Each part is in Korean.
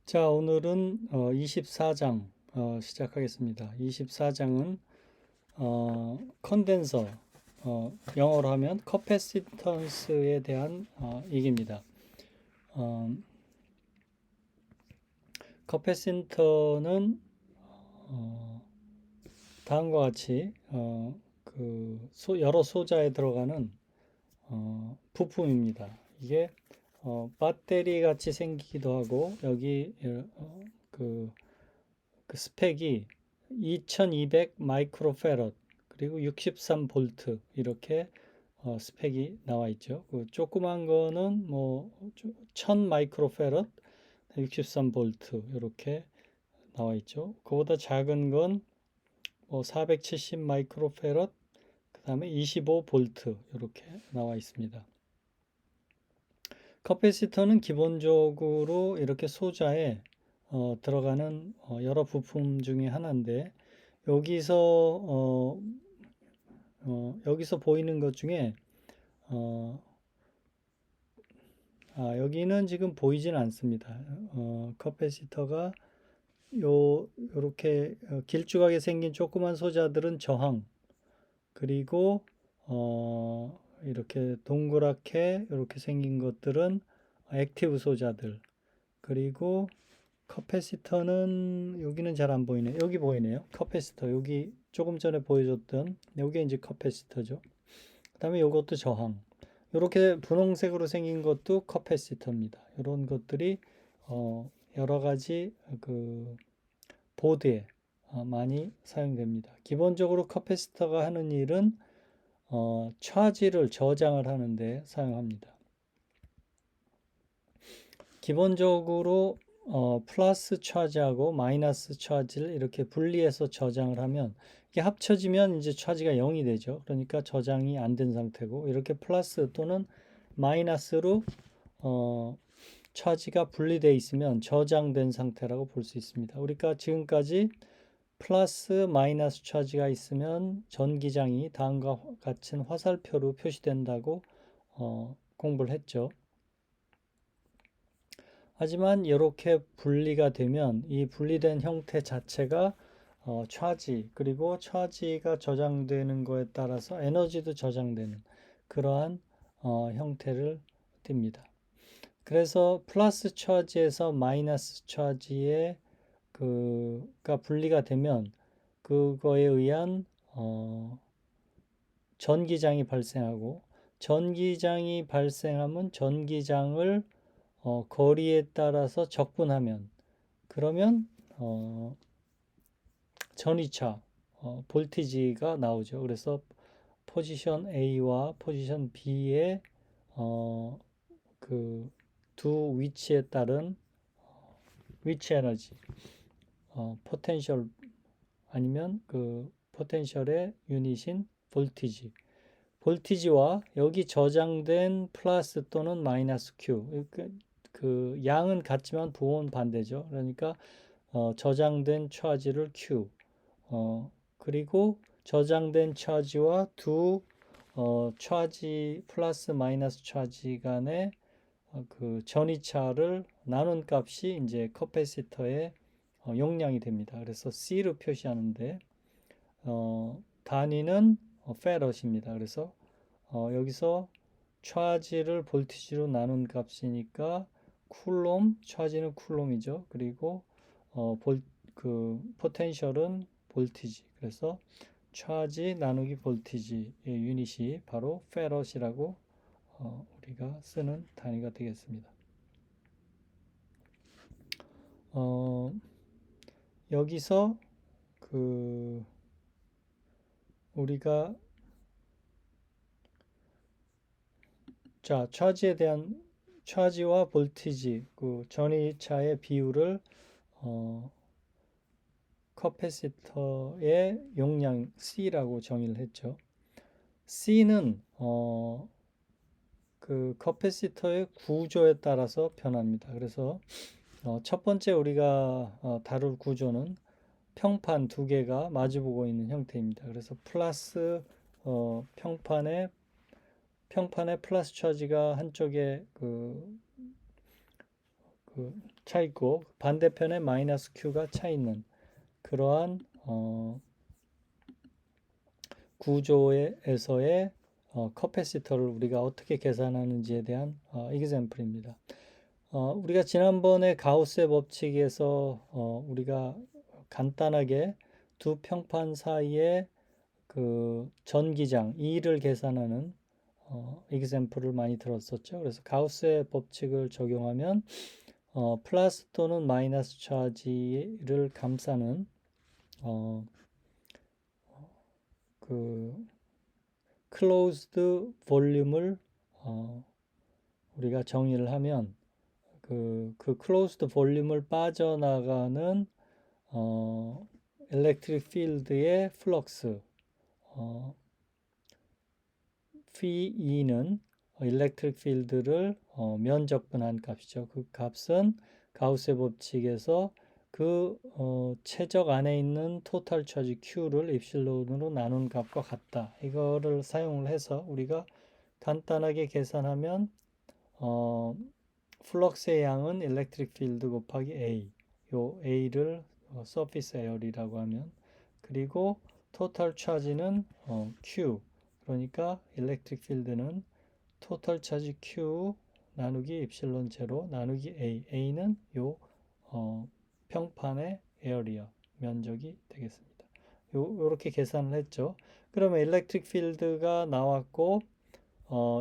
자, 오늘은 24장 시작하겠습니다. 24장은 컨덴서, 영어로 하면 커패시턴스에 대한 얘기입니다. 어, 커패시턴은 다음과 같이 여러 소자에 들어가는 부품입니다. 이게 배터리 같이 생기기도 하고 여기 그 스펙이 2200 마이크로페럿 그리고 63볼트 이렇게 스펙이 나와 있죠. 그 조그만 거는 뭐 1000 마이크로페럿 63볼트 이렇게 나와 있죠. 그보다 작은 건 뭐 470 마이크로페럿 그다음에 25볼트 이렇게 나와 있습니다. 커패시터는 기본적으로 이렇게 소자에 들어가는 여러 부품 중에 하나인데 여기서 여기서 보이는 것 중에 어, 여기는 지금 보이진 않습니다. 커패시터가 요렇게 길쭉하게 생긴 조그만 소자들은 저항 그리고 이렇게 동그랗게 이렇게 생긴 것들은 액티브 소자들 그리고 커패시터는 여기는 잘 안 보이네. 여기 보이네요. 커패시터 여기 조금 전에 보여줬던 여기 이제 커패시터죠. 그다음에 이것도 저항. 이렇게 분홍색으로 생긴 것도 커패시터입니다. 이런 것들이 여러 가지 그 보드에 많이 사용됩니다. 기본적으로 커패시터가 하는 일은 차지를 저장을 하는데 사용합니다. 기본적으로 플러스 차지하고 마이너스 차지를 이렇게 분리해서 저장을 하면 이게 합쳐지면 이제 차지가 0이 되죠. 그러니까 저장이 안 된 상태고 이렇게 플러스 또는 마이너스로 차지가 분리되어 있으면 저장된 상태라고 볼 수 있습니다. 우리가 지금까지 플러스 마이너스 차지가 있으면 전기장이 다음과 같은 화살표로 표시된다고 공부를 했죠. 하지만 이렇게 분리가 되면 이 분리된 형태 자체가 차지 그리고 차지가 저장되는 거에 따라서 에너지도 저장되는 그러한 형태를 띱니다. 그래서 플러스 차지에서 마이너스 차지에 그가 분리가 되면 그거에 의한 전기장이 발생하고 전기장이 발생하면 전기장을 거리에 따라서 적분하면 그러면 전위차 볼티지가 나오죠. 그래서 포지션 A와 포지션 B의 그 두 위치에 따른 위치 에너지 포텐셜 아니면 그 포텐셜의 유닛인 볼티지 볼티지와 여기 저장된 플러스 또는 마이너스 Q 그 양은 같지만 부호는 반대죠. 그러니까 저장된 차지를 Q 그리고 저장된 차지와 두 차지 플러스 마이너스 차지 간의 그 전이차를 나눈 값이 이제 커패시터의 용량이 됩니다. 그래서 C로 표시하는데 단위는 페럿입니다. 그래서 여기서 차지를 볼티지로 나눈 값이니까 쿨롬, 차지는 쿨롬이죠. 그리고 그 포텐셜은 볼티지. 그래서 차지 나누기 볼티지의 유닛이 바로 페럿이라고 우리가 쓰는 단위가 되겠습니다. 여기서 그 우리가 자 차지에 대한 차지와 볼티지 그 전이차의 비율을 커패시터의 용량 C라고 정의를 했죠. C는 그 커패시터의 구조에 따라서 변합니다. 그래서 첫 번째 우리가 다룰 구조는 평판 두 개가 마주보고 있는 형태입니다. 그래서 플러스 평판에 플러스 차지가 한쪽에 그 차 있고 반대편에 마이너스 Q가 차 있는 그러한 구조에서의 커패시터를 우리가 어떻게 계산하는지에 대한 example입니다. 우리가 지난번에 가우스의 법칙에서 우리가 간단하게 두 평판 사이에 그 전기장 E를 계산하는 example을 많이 들었었죠. 그래서 가우스의 법칙을 적용하면 플러스 또는 마이너스 차지를 감싸는 그 closed volume을 우리가 정의를 하면 그 closed volume을 빠져나가는 electric field의 플럭스 phi E는 electric field를 면적분한 값이죠. 그 값은 가우스의 법칙에서 그 최적 안에 있는 토탈 차지 Q를 입실론으로 나눈 값과 같다. 이거를 사용을 해서 우리가 간단하게 계산하면 플럭스의 양은 electric field 곱하기 A, 요 A를 surface area라고 하면, 그리고 토탈 차지는 Q, 그러니까 electric field는 토탈 차지 Q 나누기 입실론 제로 나누기 A, A는 요 평판의 에어리어 면적이 되겠습니다. 요렇게 계산을 했죠. 그러면 electric field가 나왔고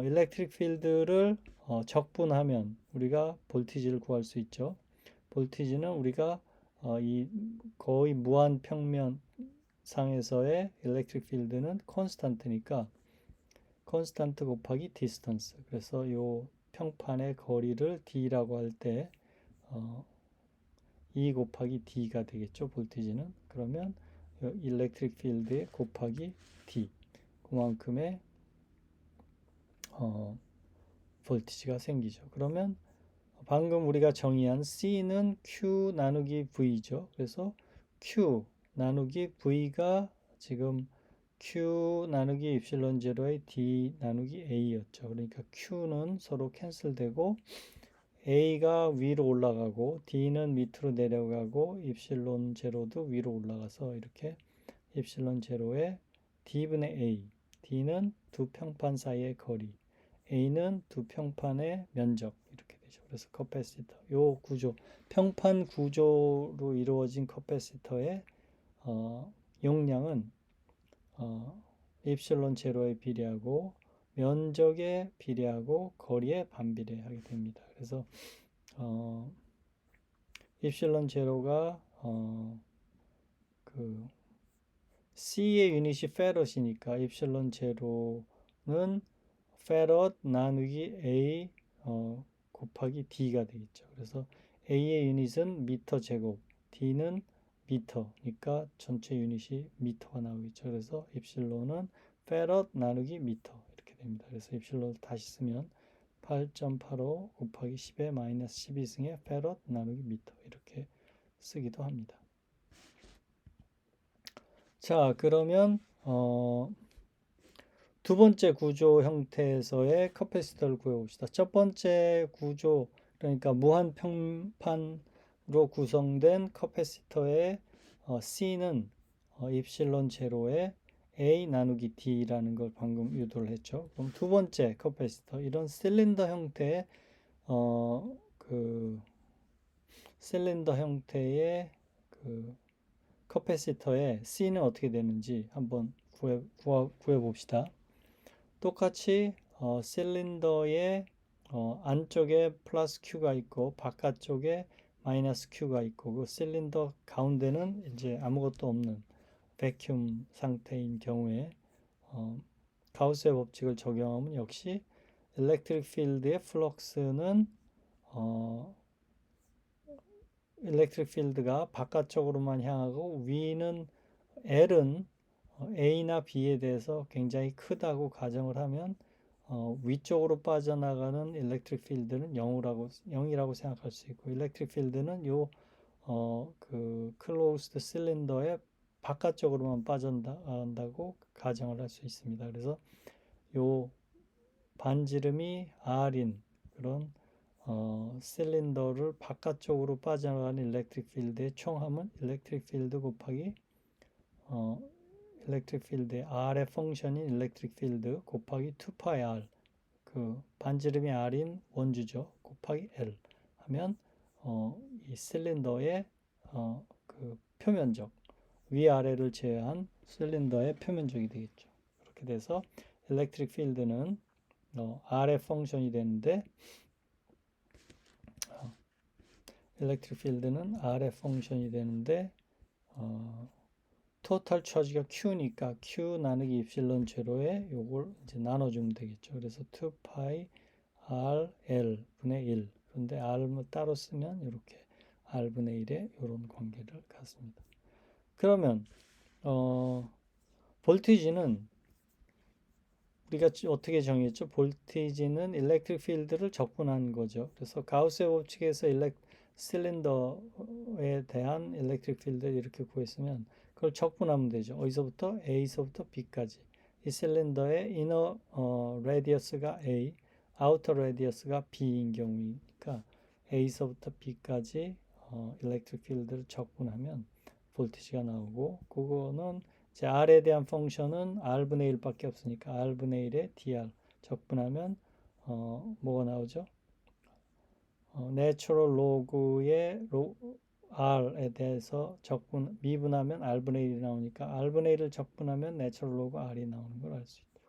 electric field를 적분하면 우리가 볼티지를 구할 수 있죠. 볼티지는 우리가 이 거의 무한 평면 상에서의 electric field는 constant니까 constant 곱하기 distance. 그래서 요 평판의 거리를 d라고 할 때 E 곱하기 D가 되겠죠. 볼티지는. 그러면 electric field에 곱하기 D. 그만큼의 볼티지가 생기죠. 그러면 방금 우리가 정의한 C는 Q 나누기 V죠. 그래서 Q 나누기 V가 지금 Q 나누기 입실론 제로의 D 나누기 A였죠. 그러니까 Q는 서로 캔슬되고 A가 위로 올라가고 D는 밑으로 내려가고 입실론 제로도 위로 올라가서 이렇게 입실론 제로의 D분의 A, D는 두 평판 사이의 거리, A는 두 평판의 면적 이렇게 되죠. 그래서 커패시터 요 구조, 평판 구조로 이루어진 커패시터의 용량은 입실론 제로에 비례하고 면적에 비례하고 거리에 반비례하게 됩니다. 그래서 입실론 제로가 그 C의 유닛이 페럿이니까 입실론 제로는 페럿 나누기 A 곱하기 D가 되겠죠. 그래서 A의 유닛은 미터 제곱, D는 미터니까 전체 유닛이 미터가 나오겠죠. 그래서 입실론은 페럿 나누기 미터 이렇게 됩니다. 그래서 입실론을 다시 쓰면 8.85 곱하기 10의 마이너스 12승의 페럿 나누기 미터 이렇게 쓰기도 합니다. 자, 그러면 두 번째 구조 형태에서의 커패시터를 구해봅시다. 첫 번째 구조, 그러니까 무한 평판으로 구성된 커패시터의 C는 입실론 제로에 A 나누기 D라는 걸 방금 유도를 했죠. 그럼 두 번째 커패시터, 이런 실린더 형태의 실린더 형태의 커패시터의 C는 어떻게 되는지 한번 구해봅시다. 똑같이 실린더의 안쪽에 플러스 Q가 있고 바깥쪽에 마이너스 Q가 있고 그 실린더 가운데는 이제 아무것도 없는 베큐um 상태인 경우에 가우스의 법칙을 적용하면 역시 electric field의 플럭스는 electric field가 바깥쪽으로만 향하고 위는 L은 A나 B에 대해서 굉장히 크다고 가정을 하면 위쪽으로 빠져나가는 electric field는 0이라고 생각할 수 있고 electric field는 요 closed cylinder의 바깥쪽으로만 빠져나간다고 가정을 할 수 있습니다. 그래서 요 반지름이 R인 그런 실린더를 바깥쪽으로 빠져나가는 일렉트릭 필드의 총함은 일렉트릭 필드 곱하기 일렉트릭 필드의 R의 펑션인 일렉트릭 필드 곱하기 2파이 R, 그 반지름이 R인 원주죠. 곱하기 L 하면 이 실린더의 그 표면적, 위아래를 제외한 실린더의 표면적이 되겠죠. 그렇게 돼서 일렉트릭 필드는 R의 펑션이 되는데 일렉트릭 필드는 R의 펑션이 되는데 토탈 차지가 Q니까 Q 나누기 입실론 제로에 요걸 이제 나눠주면 되겠죠. 그래서 2파이 R L 분의 1. 그런데 R을 따로 쓰면 이렇게 R분의 1의 이런 관계를 갖습니다. 그러면 볼티지는 우리가 어떻게 정했죠? 볼티지는 일렉트릭 필드를 적분한 거죠. 그래서 가우스의 법칙에서 실린더에 대한 일렉트릭 필드를 이렇게 구했으면 그걸 적분하면 되죠. 어디서부터? A서부터 B까지. 이 실린더의 이너 레디어스가 A, 아우터 레디어스가 B인 경우니까 A서부터 B까지 일렉트릭 필드를 적분하면 볼티지가 나오고, 그거는 이제 R에 대한 펑션은 R분의 1밖에 없으니까 R분의 1에 dr 적분하면 뭐가 나오죠? 내추럴 로그의 R에 대해서 미분하면 R분의 1이 나오니까 R분의 1을 적분하면 내추럴 로그 R이 나오는 걸 알 수 있다.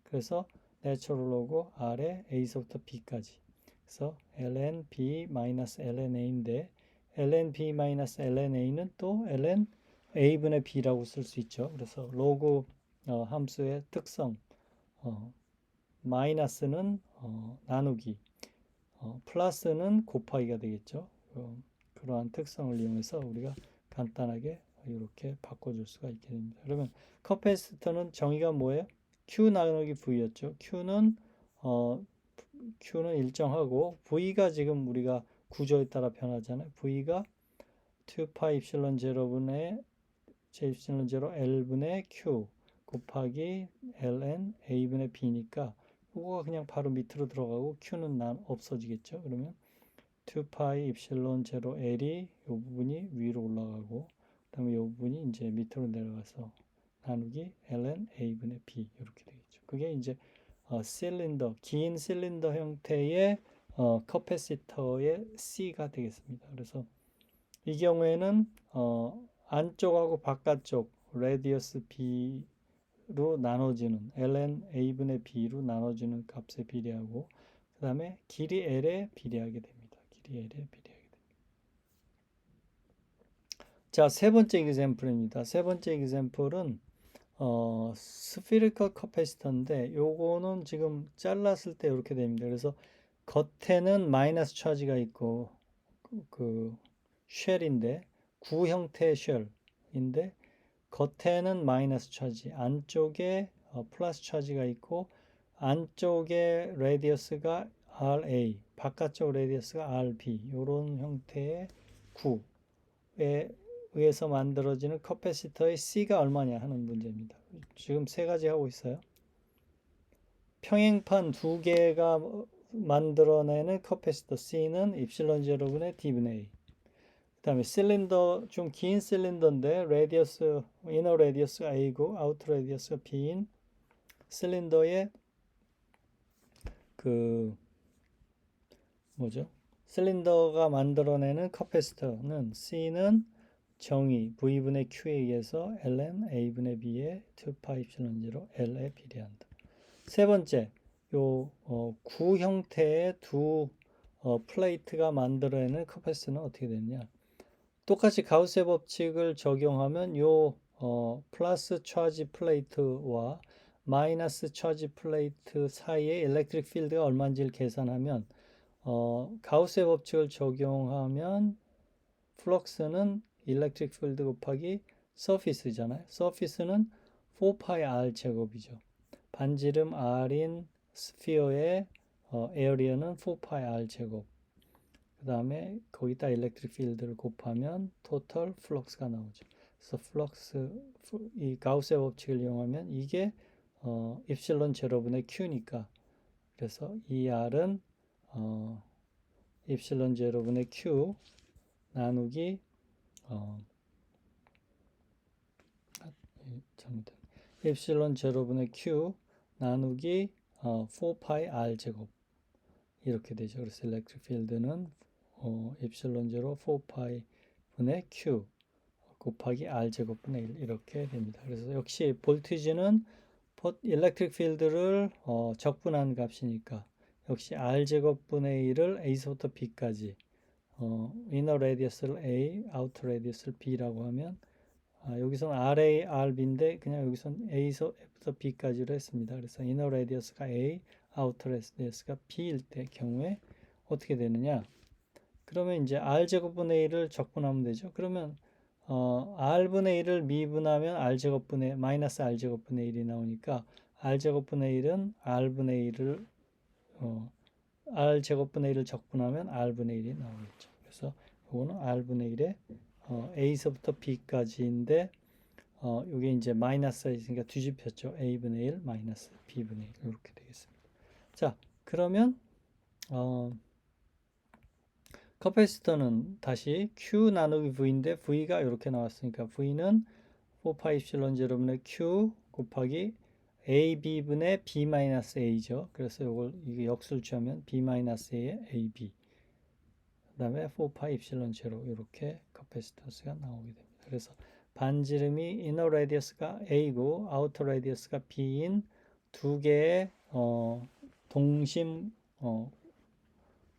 그래서 내추럴 로그 R의 A서부터 B까지. 그래서 ln B-ln A인데 ln B-ln A는 또 ln A분의 B라고 쓸 수 있죠. 그래서 로그 함수의 특성, 마이너스는 나누기, 플러스는 곱하기가 되겠죠. 그러한 특성을 이용해서 우리가 간단하게 이렇게 바꿔줄 수가 있게 됩니다. 그러면 커패시터는 정의가 뭐예요? Q 나누기 V였죠. Q는 일정하고 V가 지금 우리가 구조에 따라 변하잖아요. V가 2파이 입실론 제로분의 j 입실론 제로 L분의 Q 곱하기 ln A분의 B니까 이거가 그냥 바로 밑으로 들어가고 Q는 없어지겠죠. 그러면 2파이 입실론 제로 L이 이 부분이 위로 올라가고, 그 다음에 이 부분이 이제 밑으로 내려가서 나누기 ln A분의 B 이렇게 되겠죠. 그게 이제 실린더, 긴 실린더 형태의 커패시터의 C가 되겠습니다. 그래서 이 경우에는 안쪽하고 바깥쪽 레디어스 B로 나눠지는 ln A분의 B로 나눠지는 값에 비례하고, 그 다음에 길이 L에 비례하게 됩니다. 길이 L에 비례하게 됩니다. 자, 세 번째 example입니다. 세 번째 example은 스피리컬 커패시터인데 요거는 지금 잘랐을 때 이렇게 됩니다. 그래서 겉에는 마이너스 차지가 있고 그 쉘인데 구 형태의 쉘인데 겉에는 마이너스 차지, 안쪽에 플러스 차지가 있고 안쪽에 레디어스가 RA, 바깥쪽 레디어스가 RB 이런 형태의 구에 의해서 만들어지는 커패시터의 C가 얼마냐 하는 문제입니다. 지금 세 가지 하고 있어요. 평행판 두 개가 만들어내는 커패시터 C는 입실론 제로분의 D분의 A. 그 다음에 실린더, 좀 긴 실린더인데 레디어스, 이너 레디어스가 A고 아우터 레디어스가 B인 실린더의 그 뭐죠? 실린더가 만들어내는 커패시터는 C는 정의 V분의 Q에 의해서 ln A분의 B의 2파이 입실론 0 L에 비례한다. 세 번째, 구 형태의 두 플레이트가 만들어내는 커패시터는 어떻게 되느냐? 똑같이 가우스의 법칙을 적용하면 플러스 차지 플레이트와 마이너스 차지 플레이트 사이의 일렉트릭 필드가 얼마인지를 계산하면 가우스의 법칙을 적용하면 플럭스는 일렉트릭 필드 곱하기 서피스잖아요. 서피스는 4파이 R 제곱이죠. 반지름 R인 스피어의 에어리어는 4파이 R 제곱. 그 다음에 거기다 일렉트릭 필드를 곱하면 토탈 플럭스가 나오죠. 그래서 플럭스, 이 가우스의 법칙을 이용하면 이게 입실론 제로분의 Q니까, 그래서 이 R은 입실론 제로분의 Q 나누기 잘못됐네. 입실론 제로분의 Q 나누기 4파이 R 제곱 이렇게 되죠. 그래서 일렉트릭 필드는 입실론 제로 4파이 분의 Q 곱하기 R 제곱분의 1 이렇게 됩니다. 그래서 역시 볼티지는 일렉트릭 필드를 적분한 값이니까 역시 R 제곱분의 1을 A서부터 B까지 이너 레디어스를 A, 아우터 레디어스를 B라고 하면 여기서는 RA, RB인데 그냥 여기서는 A서부터 B까지로 했습니다. 그래서 이너 레디어스가 A, 아우터 레디어스가 B일 때 경우에 어떻게 되느냐? 그러면 이제 R 제곱분의 1을 적분하면 되죠. 그러면 R분의 1을 미분하면 R 제곱분의 마이너스 R 제곱분의 1이 나오니까 R 제곱분의 1은 R분의 1을 R 제곱분의 1을 적분하면 R분의 1이 나오겠죠. 그래서 이거는 R분의 1에 A서부터 B까지인데 이게 이제 마이너스가 있으니까 뒤집혔죠. A분의 1 마이너스 B분의 1 이렇게 되겠습니다. 자, 그러면 커패시터는 다시 Q 나누기 V인데 V가 이렇게 나왔으니까 V는 4파이 입실론 제로분의 Q 곱하기 AB분의 B-A죠. 그래서 이게 역수를 취하면 B-A의 AB 그 다음에 4파이 입실론 제로 이렇게 커패시턴스가 나오게 됩니다. 그래서 반지름이 이너 레디어스가 A고 아우터 레디어스가 B인 두 개의 동심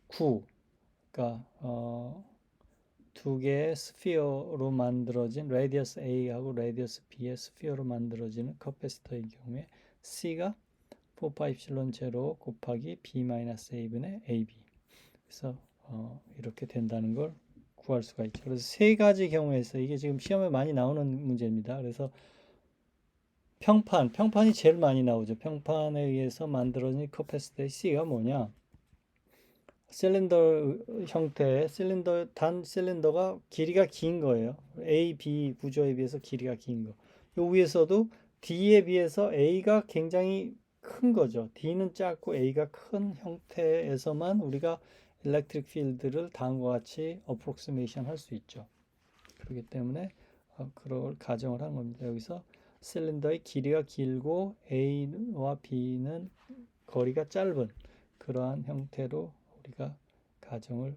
구 그러니까 두 개의 스피어로 만들어진 레디어스 A하고 레디어스 B의 스피어로 만들어지는 커패시터의 경우에 C가 4파이 입실론 제로 곱하기 B-A분의 AB 그래서 이렇게 된다는 걸 구할 수가 있죠. 그래서 세 가지 경우에서 이게 지금 시험에 많이 나오는 문제입니다. 그래서 평판이 제일 많이 나오죠. 평판에 의해서 만들어진 커패시터의 C가 뭐냐? 실린더 형태의 단 실린더가 길이가 긴 거예요. A, B 구조에 비해서 길이가 긴 거. 요 위에서도 D에 비해서 A가 굉장히 큰 거죠. D는 작고 A가 큰 형태에서만 우리가 일렉트릭 필드를 다음과 같이 어프록시메이션 할 수 있죠. 그렇기 때문에 그걸 가정을 한 겁니다. 여기서 실린더의 길이가 길고 A와 B는 거리가 짧은 그러한 형태로 우리가 가정을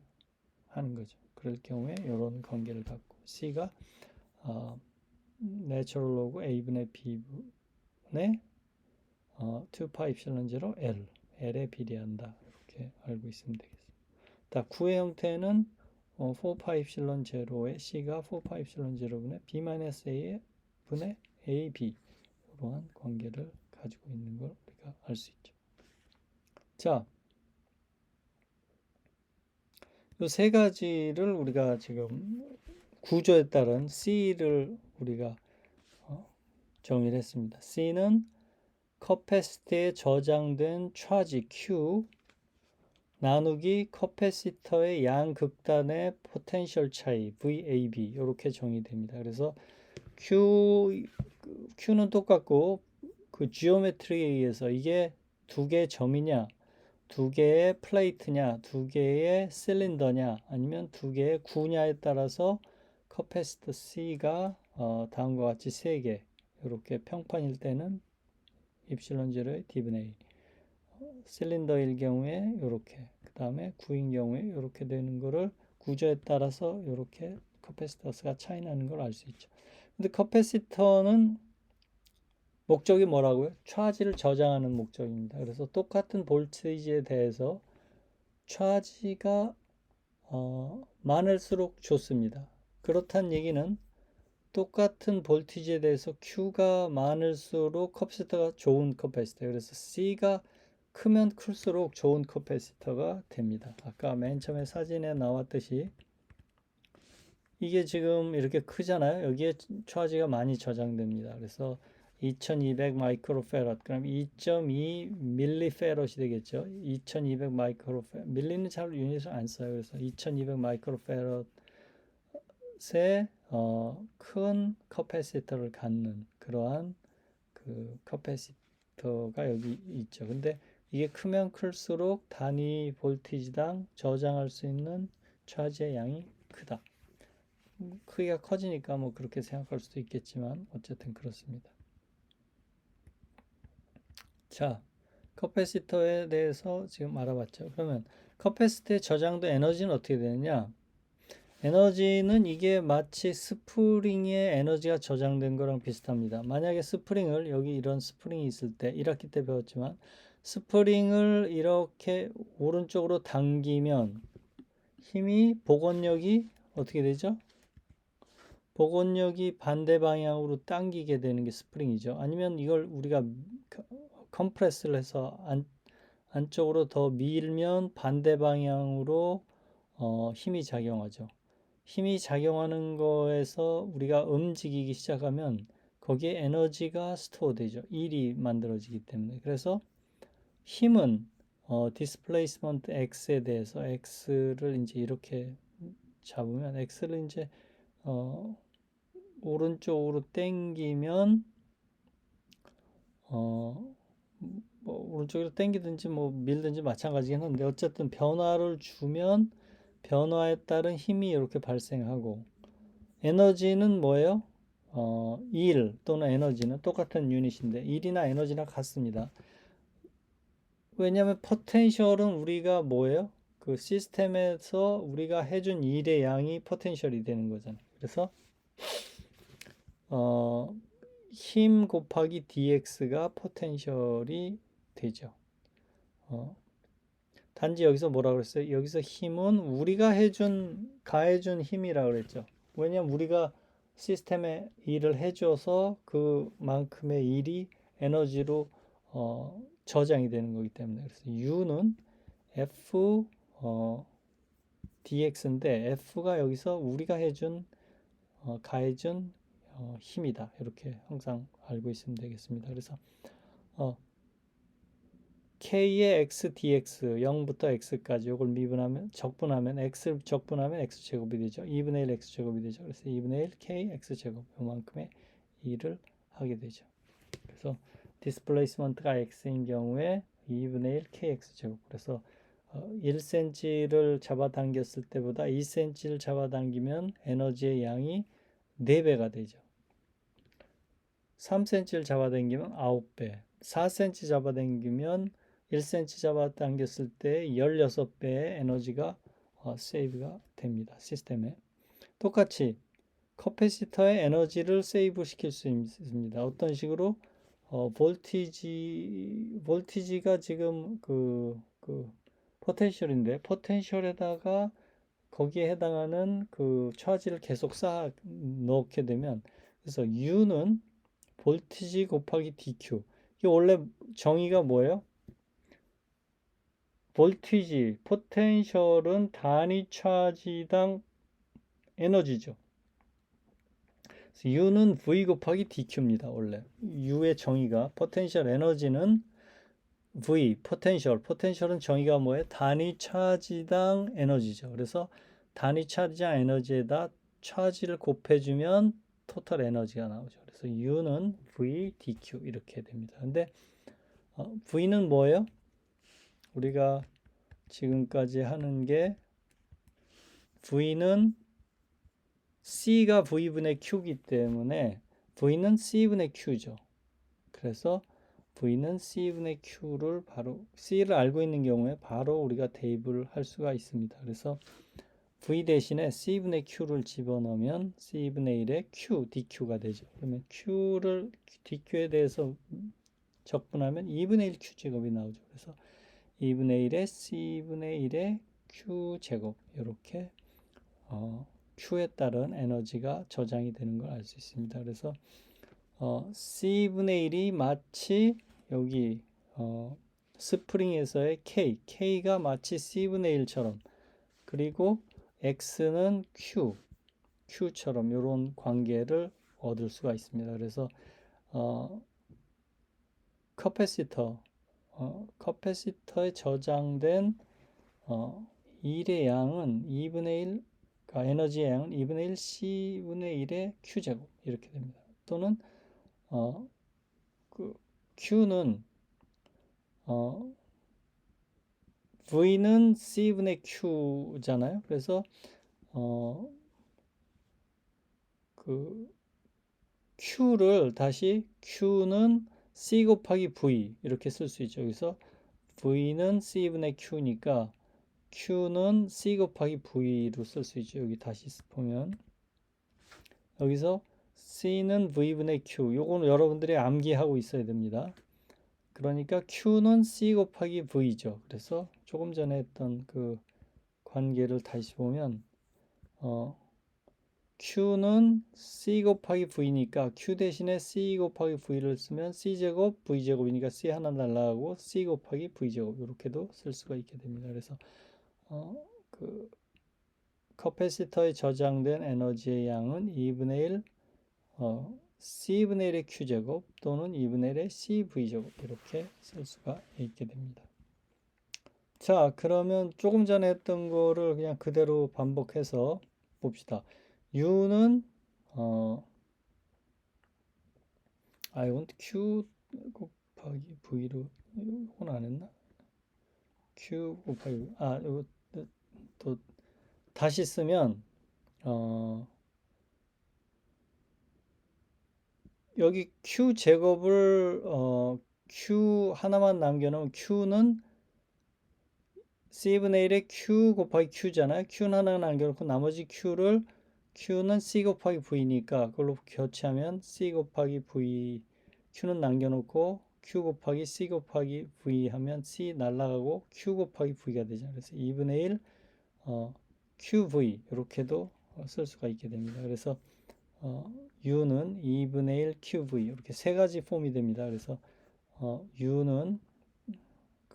하는 거죠. 그럴 경우에 이런 관계를 갖고 C가 내추럴 로그 A분의 B분의 2파 입실론 제로 L에 비례한다. 이렇게 알고 있으면 되겠습니다. 구의 형태는 4파 입실론 제로의 C가 4파 입실론 제로분의 B-A의 분의 AB 이러한 관계를 가지고 있는 걸 우리가 알 수 있죠. 자, 이 세 가지를 우리가 지금 구조에 따른 C를 우리가 정의를 했습니다. C는 커패시터에 저장된 차지 Q 나누기 커패시터의 양극단의 포텐셜 차이 VAB 이렇게 정의됩니다. 그래서 Q는 똑같고 그 지오메트리에 의해서 이게 두 개의 점이냐 두 개의 플레이트냐, 두 개의 실린더냐, 아니면 두 개의 구냐에 따라서 커패시터 C가 다음과 같이 세 개, 이렇게 평판일 때는 입실론 제로의 D분의 A, 실린더일 경우에 이렇게, 그 다음에 구인 경우에 이렇게 되는 거를 구조에 따라서 이렇게 커패시터스가 차이 나는 걸 알 수 있죠. 근데 커패시터는 목적이 뭐라고요? 차지를 저장하는 목적입니다. 그래서 똑같은 볼티지에 대해서 차지가 많을수록 좋습니다. 그렇다는 얘기는 똑같은 볼티지에 대해서 Q가 많을수록 커패시터가 좋은 커패시터. 그래서 C가 크면 클수록 좋은 커패시터가 됩니다. 아까 맨 처음에 사진에 나왔듯이 이게 지금 이렇게 크잖아요. 여기에 차지가 많이 저장됩니다. 그래서 2200 마이크로페럿 그럼 2.2 밀리페럿이 되겠죠. 2200 마이크로페럿 밀리는 잘 유닛을 안 써요. 그래서 2200 마이크로페럿의 큰 커패시터를 갖는 그러한 그 커패시터가 여기 있죠. 근데 이게 크면 클수록 단위 볼티지당 저장할 수 있는 차지의 양이 크다. 크기가 커지니까 뭐 그렇게 생각할 수도 있겠지만 어쨌든 그렇습니다. 자, 커패시터에 대해서 지금 알아봤죠. 그러면 커패시터에 저장된 에너지는 어떻게 되느냐? 에너지는 이게 마치 스프링에 에너지가 저장된 거랑 비슷합니다. 만약에 스프링을 여기 이런 스프링이 있을 때 1학기 때 배웠지만 스프링을 이렇게 오른쪽으로 당기면 힘이 복원력이 어떻게 되죠? 복원력이 반대 방향으로 당기게 되는 게 스프링이죠. 아니면 이걸 우리가 컴프레스를 해서 안쪽으로 더 밀면 반대 방향으로 힘이 작용하죠. 힘이 작용하는 거에서 우리가 움직이기 시작하면 거기에 에너지가 스토어 되죠. 일이 만들어지기 때문에. 그래서 힘은 디스플레이스먼트 X에 대해서 X를 이제 이렇게 잡으면 X를 이제 오른쪽으로 당기면 뭐 오른쪽으로 당기든지 뭐 밀든지 마찬가지긴 한데 어쨌든 변화를 주면 변화에 따른 힘이 이렇게 발생하고 에너지는 뭐예요? 일 또는 에너지는 똑같은 유닛인데 일이나 에너지나 같습니다. 왜냐하면 포텐셜은 우리가 뭐예요? 그 시스템에서 우리가 해준 일의 양이 포텐셜이 되는 거잖아요. 그래서 힘 곱하기 dx가 포텐셜이 되죠. 단지 여기서 뭐라 그랬어요? 여기서 힘은 우리가 가해준 힘이라고 그랬죠. 왜냐면 우리가 시스템에 일을 해줘서 그만큼의 일이 에너지로 저장이 되는 거기 때문에 그래서 U는 F dx인데 F가 여기서 우리가 가해준 힘이다. 이렇게 항상 알고 있으면 되겠습니다. 그래서 k의 x dx 0부터 x까지 이걸 적분하면 x를 적분하면 x제곱이 되죠. 2분의 1 x제곱이 되죠. 그래서 2분의 1 k x제곱 요만큼의 일을 하게 되죠. 그래서 디스플레이스먼트가 x인 경우에 2분의 1 k x제곱. 그래서 1cm를 잡아당겼을 때보다 2cm를 잡아당기면 에너지의 양이 4배가 되죠. 3cm를 잡아당기면 9배, 4cm 잡아당기면 1cm 잡아당겼을 때 16배의 에너지가 세이브가 됩니다. 시스템에. 똑같이 커패시터의 에너지를 세이브 시킬 수 있습니다. 어떤 식으로? 볼티지가 지금 포텐셜인데, 포텐셜에다가 거기에 해당하는 그 차지를 계속 쌓아 넣게 되면, 그래서 U는 볼티지 곱하기 dq. 이게 원래 정의가 뭐예요? 볼티지, 포텐셜은 단위 차지당 에너지죠. U는 V 곱하기 dq입니다. 원래 U의 정의가 포텐셜 에너지는 V, 포텐셜은 정의가 뭐예요? 단위 차지당 에너지죠. 그래서 단위 차지당 에너지에다 차지를 곱해주면 토탈 에너지가 나오죠. 그래서 U는 V dq 이렇게 됩니다. 근데 V는 뭐예요? 우리가 지금까지 하는 게 V는 C가 V분의 Q이기 때문에 V는 C분의 Q죠. 그래서 V는 C분의 Q를 바로 C를 알고 있는 경우에 바로 우리가 대입을 할 수가 있습니다. 그래서 V 대신에 C분의 Q를 집어넣으면 C분의 1의 Q, dQ가 되죠. 그러면 dQ에 대해서 적분하면 2분의 1 Q제곱이 나오죠. 그래서 2분의 1의 C분의 1의 Q제곱 이렇게 Q에 따른 에너지가 저장이 되는 걸 알 수 있습니다. 그래서 C분의 1이 마치 여기 스프링에서의 K가 마치 C분의 1처럼 그리고 X는 Q처럼 이런 관계를 얻을 수가 있습니다. 그래서 커패시터에 저장된 일의 양은 2분의 1, 그러니까 에너지의 양은 2분의 1 C분의 1의 Q제곱 이렇게 됩니다. 또는 Q는 V는 C분의 Q잖아요. 그래서 그 Q를 다시 Q는 C 곱하기 V 이렇게 쓸 수 있죠. 여기서 V는 C분의 Q니까 Q는 C 곱하기 V로 쓸 수 있죠. 여기 다시 보면 여기서 C는 V분의 Q. 요거는 여러분들이 암기하고 있어야 됩니다. 그러니까 Q는 C 곱하기 V죠. 그래서 조금 전에 했던 그 관계를 다시 보면 Q는 C 곱하기 V니까 Q 대신에 C 곱하기 V를 쓰면 C제곱 V제곱이니까 C 하나 날라가고 C 곱하기 V제곱 이렇게도 쓸 수가 있게 됩니다. 그래서 그 커패시터에 저장된 에너지의 양은 2분의 1 C분의 1의 Q제곱 또는 2분의 1의 CV제곱 이렇게 쓸 수가 있게 됩니다. 자, 그러면 조금 전에 했던 거를 그냥 그대로 반복해서 봅시다. U는 이건 Q 곱하기 V로 이건 안 했나? Q 곱하기 이거 또 다시 쓰면 여기 Q 제곱을 Q 하나만 남겨놓으면 Q는 C분의 1의 Q 곱하기 Q잖아요. Q는 하나 남겨놓고 나머지 Q는 C 곱하기 V니까 그걸로 교체하면 C 곱하기 V Q는 남겨놓고 Q 곱하기 C 곱하기 V 하면 C 날라가고 Q 곱하기 V가 되잖아요. 그래서 2분의 1 QV 이렇게도 쓸 수가 있게 됩니다. 그래서 U는 2분의 1 QV 이렇게 세 가지 폼이 됩니다. 그래서 U는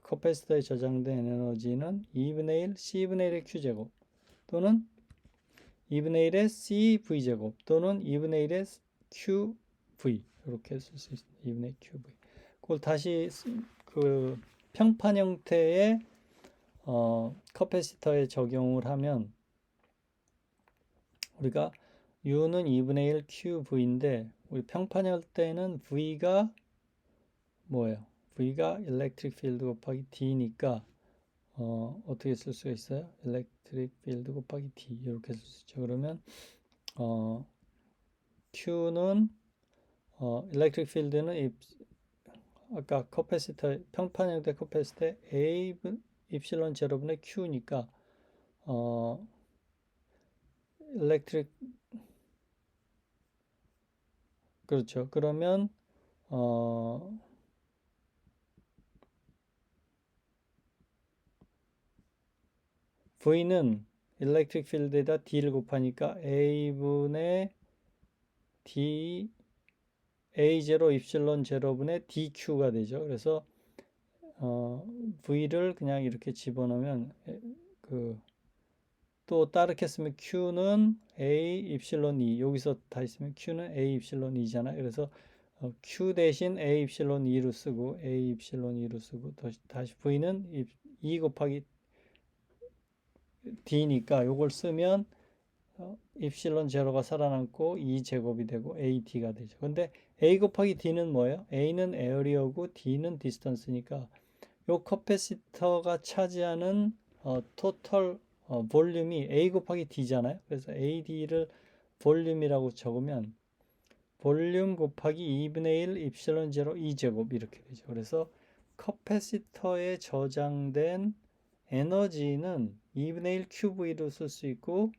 커패시터에 저장된 에너지는 2분의 1 C분의 1의 Q제곱 또는 2분의 1의 CV제곱 또는 2분의 1의 QV 이렇게 쓸 수 있습니다. 2분의 QV 그걸 다시 그 평판 형태의 커패시터에 적용을 하면 우리가 U는 2분의 1 QV인데 우리 평판 형태는 V가 뭐예요? V가 electric field 곱하기 D니까 어떻게 쓸 수가 있어요? electric field 곱하기 D 이렇게 쓸 수 있죠. 그러면 Q는 electric field는 아까 커패시터 평판 형태 커패시터 A 입실론 제로분의 Q니까 electric 그렇죠. 그러면 V는 electric field에다 D를 곱하니까 A분의 D A0 입실론 제로분의 DQ가 되죠. 그래서 V를 그냥 이렇게 집어넣으면 또 다르게 쓰면 Q는 A 입실론 2 여기서 다 있으면 Q는 A 입실론 2잖아요. 그래서 Q 대신 A 입실론 2로 쓰고 A 입실론 2로 쓰고 다시 V는 2 곱하기 D니까 요걸 쓰면 입실론 제로가 살아남고 2제곱이 되고 AD가 되죠. 근데 A 곱하기 D는 뭐예요? A는 에어리어고 D는 디스턴스니까 요 커패시터가 차지하는 토털 볼륨이 A 곱하기 D잖아요. 그래서 AD를 볼륨이라고 적으면 볼륨 곱하기 2분의 1 입실론 제로 2제곱 이렇게 되죠. 그래서 커패시터에 저장된 에너지는 2분의 1 QV로 쓸 수 있고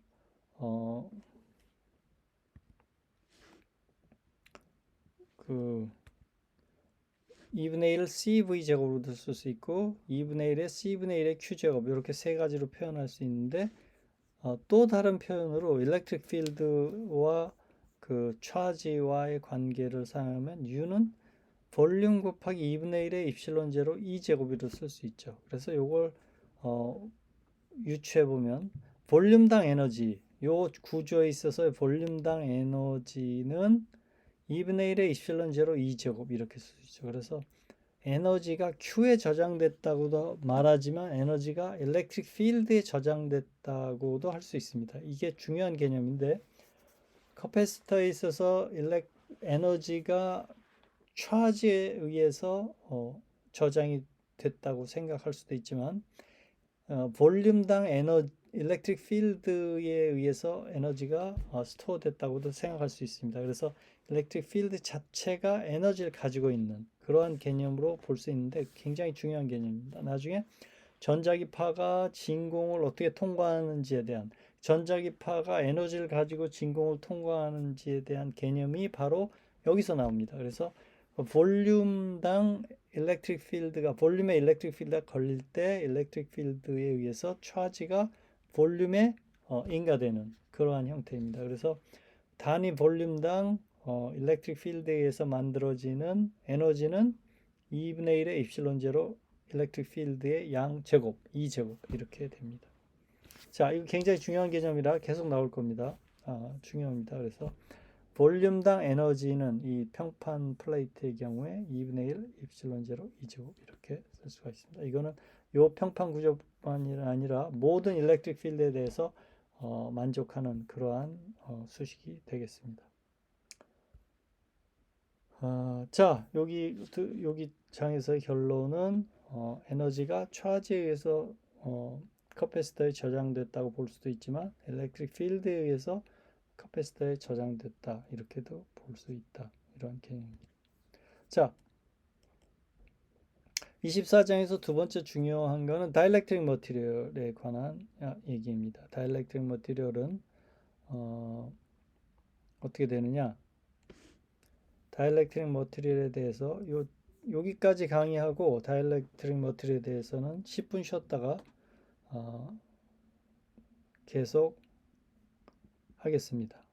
2분의 1을 CV제곱으로도 쓸 수 있고 2분의 1에 C분의 1의 Q제곱 이렇게 세 가지로 표현할 수 있는데 또 다른 표현으로 일렉트릭 필드와 그 차지와의 관계를 사용하면 U는 볼륨 곱하기 2분의 1의 입실론 제로 2제곱으로 쓸 수 있죠. 그래서 이걸 유추해 보면 볼륨당 에너지 요 구조에 있어서 볼륨당 에너지는 2분의 1의 입실론 제로 2제곱 이렇게 쓸 수 있죠. 그래서 에너지가 Q에 저장됐다고도 말하지만 에너지가 일렉트릭 필드에 저장됐다고도 할 수 있습니다. 이게 중요한 개념인데 커패시터에 있어서 에너지가 차지에 의해서 저장이 됐다고 생각할 수도 있지만 볼륨당 일렉트릭 필드에 의해서 에너지가 스토어 됐다고도 생각할 수 있습니다. 그래서 일렉트릭 필드 자체가 에너지를 가지고 있는 그러한 개념으로 볼 수 있는데 굉장히 중요한 개념입니다. 나중에 전자기파가 진공을 어떻게 통과하는지에 대한 전자기파가 에너지를 가지고 진공을 통과하는지에 대한 개념이 바로 여기서 나옵니다. 그래서 볼륨당 볼륨에 일렉트릭 필드가 걸릴 때 일렉트릭 필드에 의해서 차지가 볼륨에 인가되는 그러한 형태입니다. 그래서 단위 볼륨당 일렉트릭 필드에 의해서 만들어지는 에너지는 2분의 1의 입실론 제로 일렉트릭 필드의 양 제곱, 2제곱 이렇게 됩니다. 자, 이거 굉장히 중요한 개념이라 계속 나올 겁니다. 중요합니다. 그래서 볼륨당 에너지는 이 평판 플레이트의 경우에 2분의 1 입실론 제로 2제곱 이렇게 쓸 수가 있습니다. 이거는 요 평판 구조만이 아니라 모든 일렉트릭 필드에 대해서 만족하는 그러한 수식이 되겠습니다. 자, 여기 장에서의 결론은 에너지가 차지에 의해서 커패시터에 저장됐다고 볼 수도 있지만 일렉트릭 필드에 의해서 커패시터에 저장됐다 이렇게도 볼 수 있다 이런 개념입니다. 자, 24장에서 두 번째 중요한 거는 다이렉트릭 머티리얼에 관한 얘기입니다. 다이렉트릭 머티리얼은 어떻게 되느냐? 다이렉트릭 머티리얼에 대해서 여기까지 강의하고 다이렉트릭 머티리얼에 대해서는 10분 쉬었다가 계속 하겠습니다.